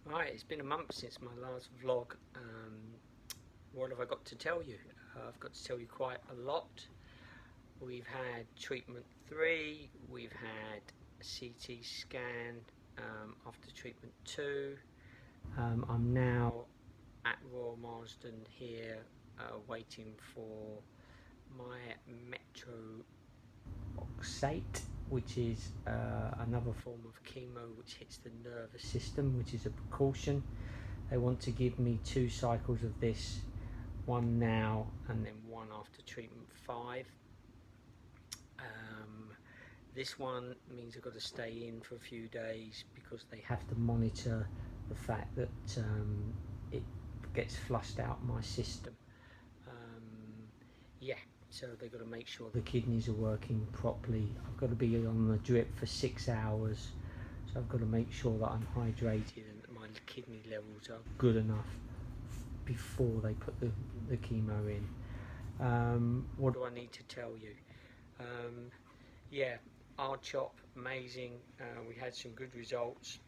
Right, it's been a month since my last vlog. What have I got to tell you? I've got to tell you quite a lot. We've had treatment 3, we've had a CT scan after treatment 2. I'm now at Royal Marsden here waiting for my methotrexate, which is another form of chemo which hits the nervous system, which is a precaution. They want to give me 2 cycles of this, one now and then one after treatment 5. This one means I've got to stay in for a few days because they have to monitor the fact that it gets flushed out my system. Yeah, so they've got to make sure the kidneys are working properly. I've got to be on the drip for 6 hours, so I've got to make sure that I'm hydrated and that my kidney levels are good enough before they put the chemo in. What do I need to tell you? Yeah, R-CHOP, amazing. We had some good results,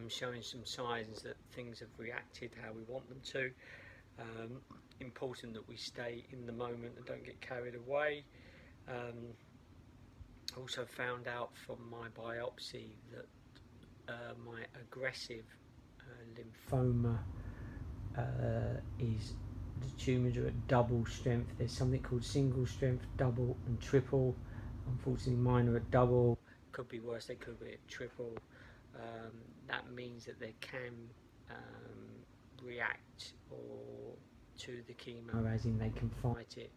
showing some signs that things have reacted how we want them to. Important that we stay in the moment and don't get carried away. Also found out from my biopsy that my aggressive lymphoma is, the tumours are at double strength. There's something called single strength, double and triple. Unfortunately mine are at double. Could be worse, they could be at triple. That means that they can react or to the chemo, as in they can fight it,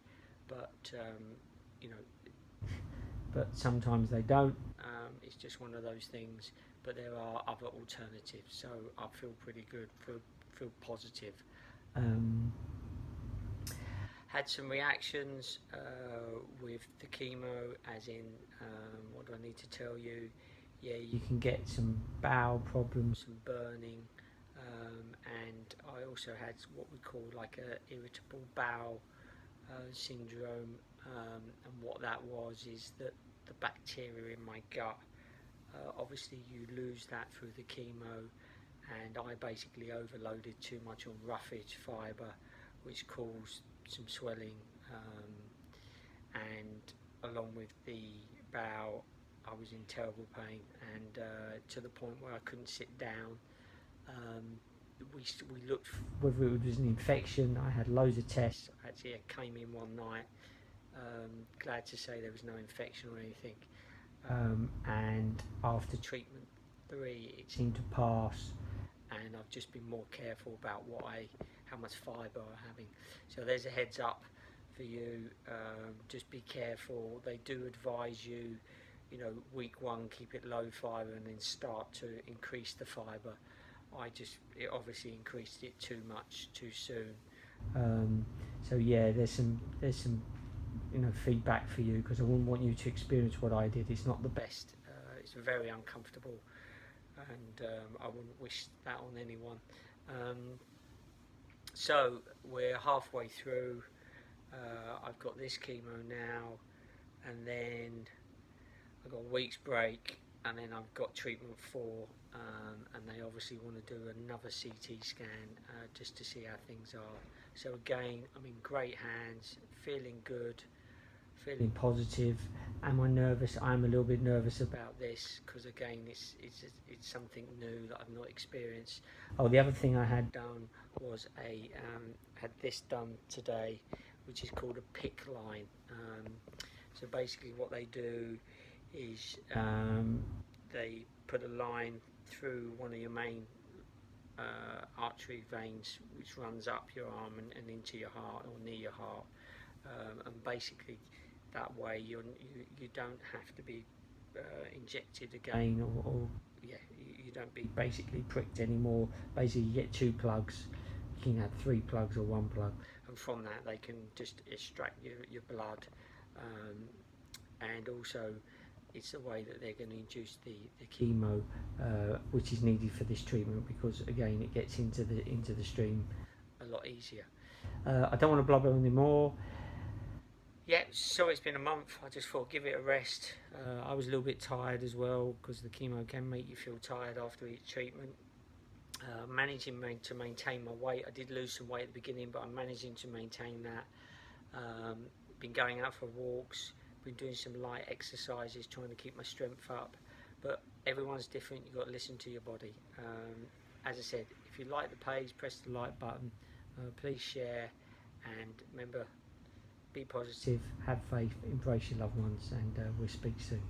but you know, but sometimes they don't. It's just one of those things, but there are other alternatives, so I feel pretty good, feel positive. Had some reactions with the chemo, as in, what do I need to tell you? Yeah, you can get some bowel problems, some burning, and I also had what we call like a irritable bowel syndrome, and what that was is that the bacteria in my gut, obviously you lose that through the chemo, and I basically overloaded too much on roughage fibre, which caused some swelling, and along with the bowel I was in terrible pain, and to the point where I couldn't sit down. We looked whether it was an infection. I had loads of tests. Actually, I came in one night, glad to say there was no infection or anything, and after treatment 3 it seemed to pass, and I've just been more careful about how much fibre I'm having. So there's a heads up for you. Just be careful. They do advise you, you know, week 1 keep it low fibre and then start to increase the fibre. It obviously increased it too much too soon. So yeah, there's some you know, feedback for you, because I wouldn't want you to experience what I did. It's not the best. It's very uncomfortable, and I wouldn't wish that on anyone. So we're halfway through. I've got this chemo now, and then I've got a week's break, and then I've got treatment 4, and they obviously want to do another CT scan just to see how things are. So again, I'm in great hands, feeling good, feeling positive. Am I nervous? I'm a little bit nervous about this because again, it's something new that I've not experienced. Oh, the other thing I had done was had this done today, which is called a PICC line. So basically, what they do is they put a line through one of your main artery veins, which runs up your arm and into your heart or near your heart, and basically that way you don't have to be injected again, or yeah, you don't be basically pricked anymore. Basically, you get 2 plugs. You can have 3 plugs or 1 plug, and from that they can just extract your blood, and also it's the way that they're going to induce the chemo, which is needed for this treatment, because again it gets into the stream a lot easier. I don't want to blubber anymore. Yeah, so it's been a month. I just thought give it a rest. I was a little bit tired as well, because the chemo can make you feel tired after each treatment. Managing to maintain my weight. I did lose some weight at the beginning, but I'm managing to maintain that. Been going out for walks, been doing some light exercises, trying to keep my strength up. But everyone's different. You've got to listen to your body. As I said, if you like the page, press the like button. Please share, and remember, be positive, have faith, embrace your loved ones, and we'll speak soon.